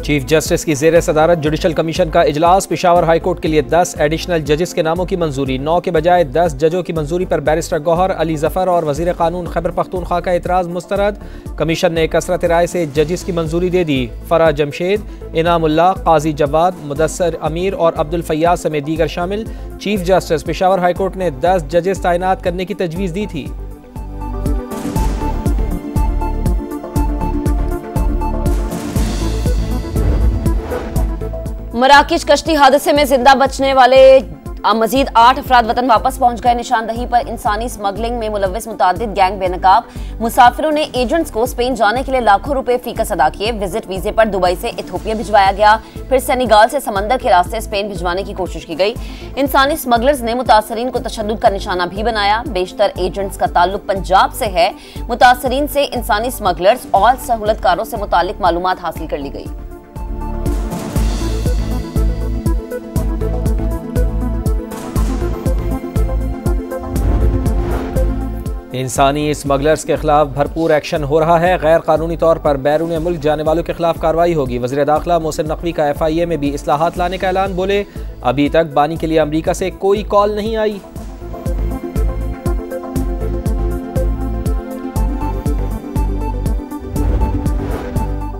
Chief justice की ज़ेर सदारत जुडिशल कमीशन का इजलास। पेशावर हाई कोर्ट के लिए 10 एडिशनल जजेस के नामों की मंजूरी। 9 के बजाय 10 जजों की मंजूरी पर बैरिस्टर गौहर अली जफर और वजीर कानून खैबर पख्तूनख्वा का एतराज़ मुस्तरद। कमीशन ने कसरत राय से जजेस की मंजूरी दे दी। फरा जमशेद, इनामुल्लाह, काजी जवाद, मुदस्सर अमीर और अब्दुल फैयाज समेत दीगर शामिल। Chief justice Peshawar high court ने 10 जजेस तैनात करने की तजवीज़ दी थी। मराकश कश्ती हादसे में जिंदा बचने वाले मजीद 8 अफराद वतन वापस पहुंच गए। निशानदही पर इंसानी स्मगलिंग में मुलव्विस मुतादिद गैंग बेनकाब मुसाफिरों ने एजेंट्स को स्पेन जाने के लिए लाखों रुपए फीकस अदा किए। विजिट वीजे पर दुबई से इथियोपिया भिजवाया गया, फिर सेनेगाल से समंदर के रास्ते स्पेन भिजवाने की कोशिश की गई। इंसानी स्मगलर्स ने मुतासरीन को तशद्दुद का निशाना भी बनाया। बेशतर एजेंट्स का ताल्लुक पंजाब से है। मुतासरीन से इंसानी स्मगलर्स और सहूलतकारों से मुतालिक मालूमात हासिल कर ली गई। इंसानी स्मगलर्स के खिलाफ भरपूर एक्शन हो रहा है। गैर कानूनी तौर पर बैरून मुल्क जाने वालों के खिलाफ कार्रवाई होगी। वज़ीर दाखिला मोहसिन नकवी का FIA में भी इस्लाहात लाने का ऐलान। बोले, अभी तक बानी के लिए अमरीका से कोई कॉल नहीं आई।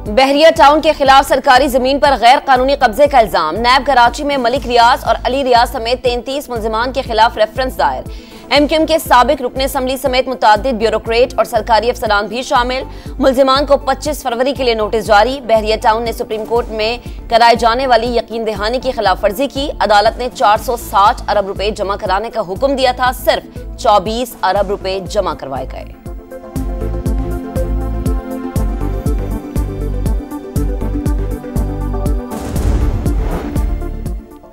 बहरिया टाउन के खिलाफ सरकारी जमीन पर गैर कानूनी कब्जे का इल्जाम। नैब कराची में मलिक रियाज और अली रियाज समेत 33 मुल्जिमान के खिलाफ रेफरेंस दायर। MQM के साबिक रुकन असम्बली समेत मुतादिद ब्यूरोक्रेट और सरकारी अफसरान भी शामिल। मुल्जिमान को 25 फरवरी के लिए नोटिस जारी। बहरिया टाउन ने सुप्रीम कोर्ट में कराए जाने वाली यकीन दहानी की खिलाफ वर्जी की। अदालत ने 460 अरब रुपए जमा कराने का हुक्म दिया था, सिर्फ 24 अरब रुपए जमा करवाए गए।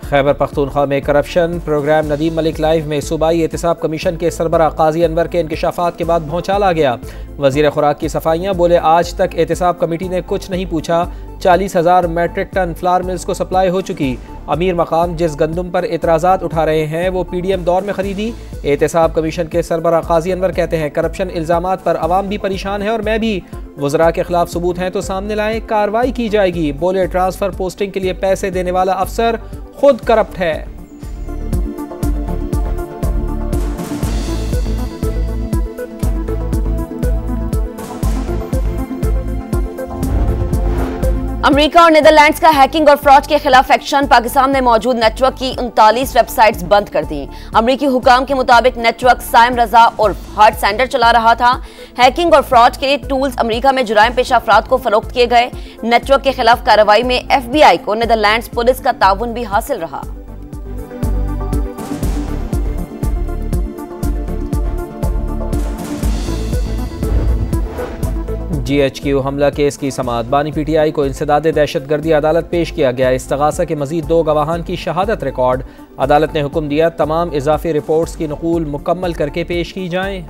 खैबर पख्तूनख्वा में corruption. Programme Nadeem Malik live में सूबाई एहतसाब कमीशन के सरबरा काजी अनवर के इंकशाफात के बाद भौचाल आ गया। वजीर खुराक की सफाइयाँ। बोले, आज तक एहतसाब कमेटी ने कुछ नहीं पूछा। 40,000 मेट्रिक टन फ्लावर मिल्स को सप्लाई हो चुकी। अमीर मकाम जिस गंदम पर एतराज़ात उठा रहे हैं वो PDM दौर में खरीदी। एहतसाब कमीशन के सरबरा काजी अनवर कहते हैं, करप्शन इल्ज़ामात पर अवाम भी परेशान है और मैं भी। वज़रा के खिलाफ सबूत हैं तो सामने लाएं, कार्रवाई की जाएगी। बोले, ट्रांसफर पोस्टिंग के लिए पैसे देने वाला अफसर खुद करप्ट है। अमेरिका और नीदरलैंड्स का हैकिंग और फ्रॉड के खिलाफ एक्शन। पाकिस्तान में मौजूद नेटवर्क की 39 वेबसाइट्स बंद कर दी। अमेरिकी हुकाम के मुताबिक नेटवर्क साइम रजा उर्फ हार्ट सेंडर चला रहा था। हैकिंग और फ्रॉड के लिए टूल्स अमेरिका में जुराइम पेशा अफराद को फरोख्त किए गए। नेटवर्क के खिलाफ कार्रवाई में FBI को नीदरलैंड्स पुलिस का ताउन भी हासिल रहा। GHQ हमला केस की समाअत। बानी PTI को इंसदाद दहशतगर्दी अदालत पेश किया गया। इस्तगासा के मजीद 2 गवाहान की शहादत रिकॉर्ड। अदालत ने हुक्म दिया, तमाम इजाफी रिपोर्ट्स की नकूल मुकम्मल करके पेश की जाएं।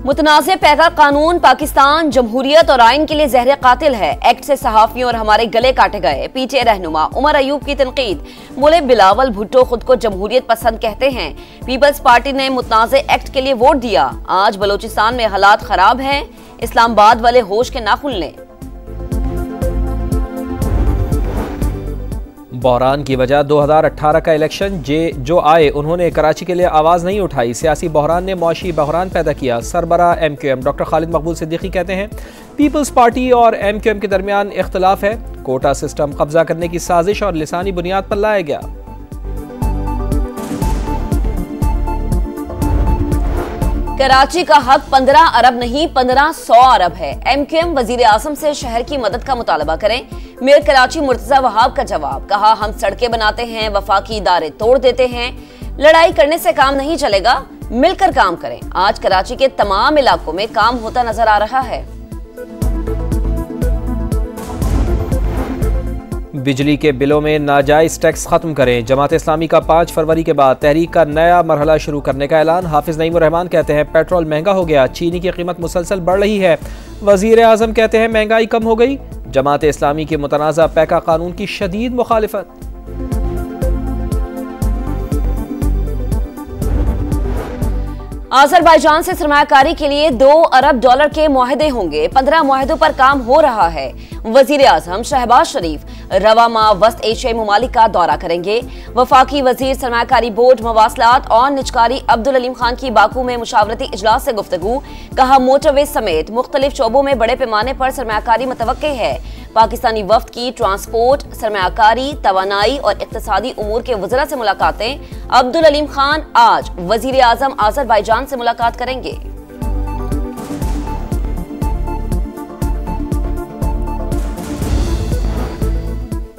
मुतनाज़े पैदा कानून पाकिस्तान जमहूरियत और आइन के लिए जहर कातिल है। एक्ट से सहाफियों और हमारे गले काटे गए। PTA रहनुमा उमर अयूब की तनकीद। बोले, बिलावल भुट्टो खुद को जमहूरियत पसंद कहते हैं। पीपल्स पार्टी ने मुतनाज़े एक्ट के लिए वोट दिया। आज बलोचिस्तान में हालात खराब हैं, इस्लामाबाद वाले होश के नाखुन लें। बहरान की वजह 2018 का इलेक्शन। जो आए उन्होंने कराची के लिए आवाज़ नहीं उठाई। सियासी बहरान ने मौशी बहरान पैदा किया। सरबरा MQM डॉक्टर खालिद मकबूल सिद्दीकी कहते हैं, पीपल्स पार्टी और MQM के दरमियान इख्तलाफ है। कोटा सिस्टम कब्जा करने की साजिश और लिसानी बुनियाद पर लाया गया। कराची का हक 15 अरब नहीं 1500 अरब है। MQM वजीर आजम से शहर की मदद का मुतालबा करें। मेयर कराची मुर्तजा वहाब का जवाब। कहा, हम सड़कें बनाते हैं, वफाकी इदारे तोड़ देते हैं। लड़ाई करने से काम नहीं चलेगा, मिलकर काम करें। आज कराची के तमाम इलाकों में काम होता नजर आ रहा है। बिजली के बिलों में नाजायज टैक्स खत्म करें। जमात इस्लामी का 5 फरवरी के बाद तहरीक का नया मरहला शुरू करने का ऐलान। हाफिज नईमुर रहमान कहते हैं, पेट्रोल महंगा हो गया, चीनी की कीमत मुसलसल बढ़ रही है। वजीर आजम कहते हैं, महंगाई कम हो गई। जमात इस्लामी के मुतनाज़ा पैका कानून की शदीद मुखालिफत। अजरबैजान से सरमायाकारी के लिए $2 अरब के मुआहदे होंगे। 15 मुआहदों पर काम हो रहा है। वजीर आजम शहबाज शरीफ रवा माह वस्त एशियाई ममालिक का दौरा करेंगे। वफाकी वजीर सरमायाकारी बोर्ड मवासलात और निजकारी अब्दुल अलीम खान की बाकू में मुशावरती इजलास से गुफ्तगू। कहा मोटरवे समेत मुख्तलिफ शोबों में बड़े पैमाने पर सरमायाकारी मुतवक्के है। पाकिस्तानी वफ्द की ट्रांसपोर्ट, सरमायाकारी, तवानाई और इक्तिसादी उमूर के वज़रा से मुलाकातें। अब्दुल अलीम खान आज वजीर आजम अजरबैजान से मुलाकात करेंगे।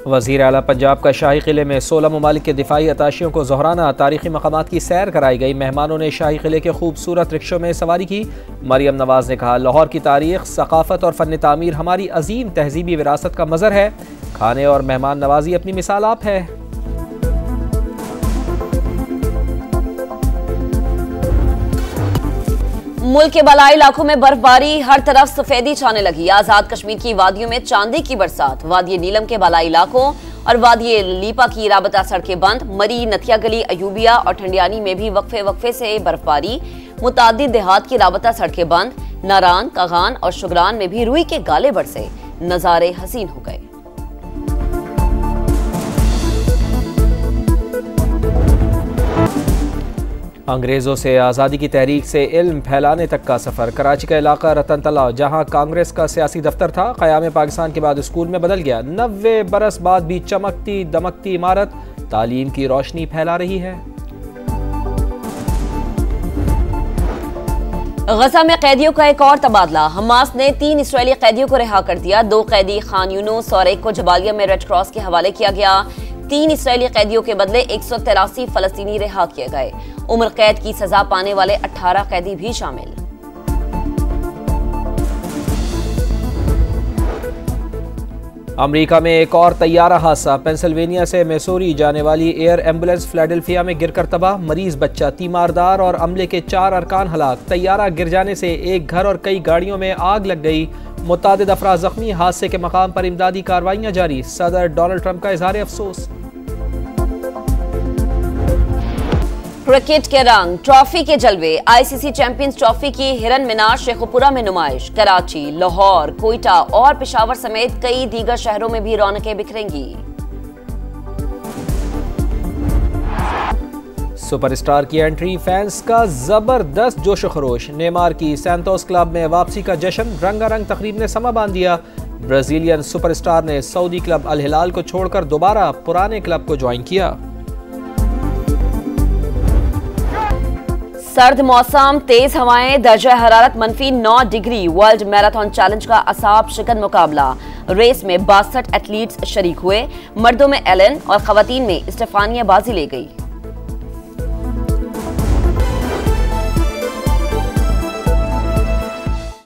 वज़ीर आला पंजाब का शाही किले में 16 ममालिक के दिफाई अताशियों को ज़ोहराना तारीखी मकामात की सैर कराई गई। मेहमानों ने शाही किले के खूबसूरत रिक्शों में सवारी की। मरियम नवाज ने कहा, लाहौर की तारीख, सकाफत और फ़न तामीर हमारी अजीम तहजीबी विरासत का मज़र है। खाने और मेहमान नवाजी अपनी मिसाल आप है। मुल्क के बलाई इलाकों में बर्फबारी, हर तरफ सफेदी छाने लगी। आजाद कश्मीर की वादियों में चांदी की बरसात। वादी नीलम के बलाई इलाकों और वादी लीपा की राबता सड़कें बंद। मरी, नथिया गली, अयूबिया और ठंडियानी में भी वक्फे से बर्फबारी। मुतादिद देहात की राबता सड़कें बंद। नारान, कागान और शुगरान में भी रुई के गाले बरसे। नजारे हसीन हो गए। अंग्रेज़ों से आज़ादी की तहरीक से इल्म फैलाने तक का सफ़र। कराची का इलाका रतन तलाव, जहाँ कांग्रेस का सियासी दफ्तर था, क़याम पाकिस्तान के बाद स्कूल में बदल गया। 90 बरस बाद भी चमकती दमकती इमारत तालीम की रोशनी फैला रही है। गजा में कैदियों का एक और तबादला। हमास ने 3 इसराइली कैदियों को रिहा कर दिया। 2 कैदी खान यूनुस और एक को जबालिया में रेड क्रॉस के हवाले किया गया। 3 इसराइली कैदियों के बदले 183 फलस्तीनी रिहा किए गए। उम्र कैद की सजा पाने वाले 18 कैदी भी शामिल। अमेरिका में एक और तैयारा हादसा। पेंसिल्वेनिया से मैसूरी जाने वाली एयर एम्बुलेंस फिलाडेल्फिया में गिरकर तबाह। मरीज बच्चा, तीमारदार और अमले के 4 अरकान हलाक। तैयारा गिर जाने से एक घर और कई गाड़ियों में आग लग गई। मुतादिद अफराद जख्मी। हादसे के मकाम पर इमदादी कार्रवाइयां जारी। सदर डोनाल्ड ट्रंप का इजहार अफसोस। क्रिकेट के रंग, ट्रॉफी के जलवे। आईसीसी चैंपियंस ट्रॉफी की हिरन मीनार शेखुपुरा में नुमाइश। कराची, लाहौर, कोयटा और पेशावर समेत कई दीगर शहरों में भी रौनकें बिखरेंगी। सुपरस्टार की एंट्री, फैंस का जबरदस्त जोश खरोश। नेमार की सैंतोस क्लब में वापसी का जश्न, रंगारंग तकरीब ने समा बांध दिया। ब्राजीलियन सुपरस्टार ने सऊदी क्लब अल हिलाल को छोड़कर दोबारा पुराने क्लब को ज्वाइन किया। सर्द मौसम, तेज हवाएं, दर्जा हरारत -9 डिग्री। वर्ल्ड मैराथन चैलेंज का असाब शिकन मुकाबला। रेस में 62 एथलीट्स शरीक हुए। मर्दों में एलन और खवातीन में स्टेफानिया बाजी ले गई।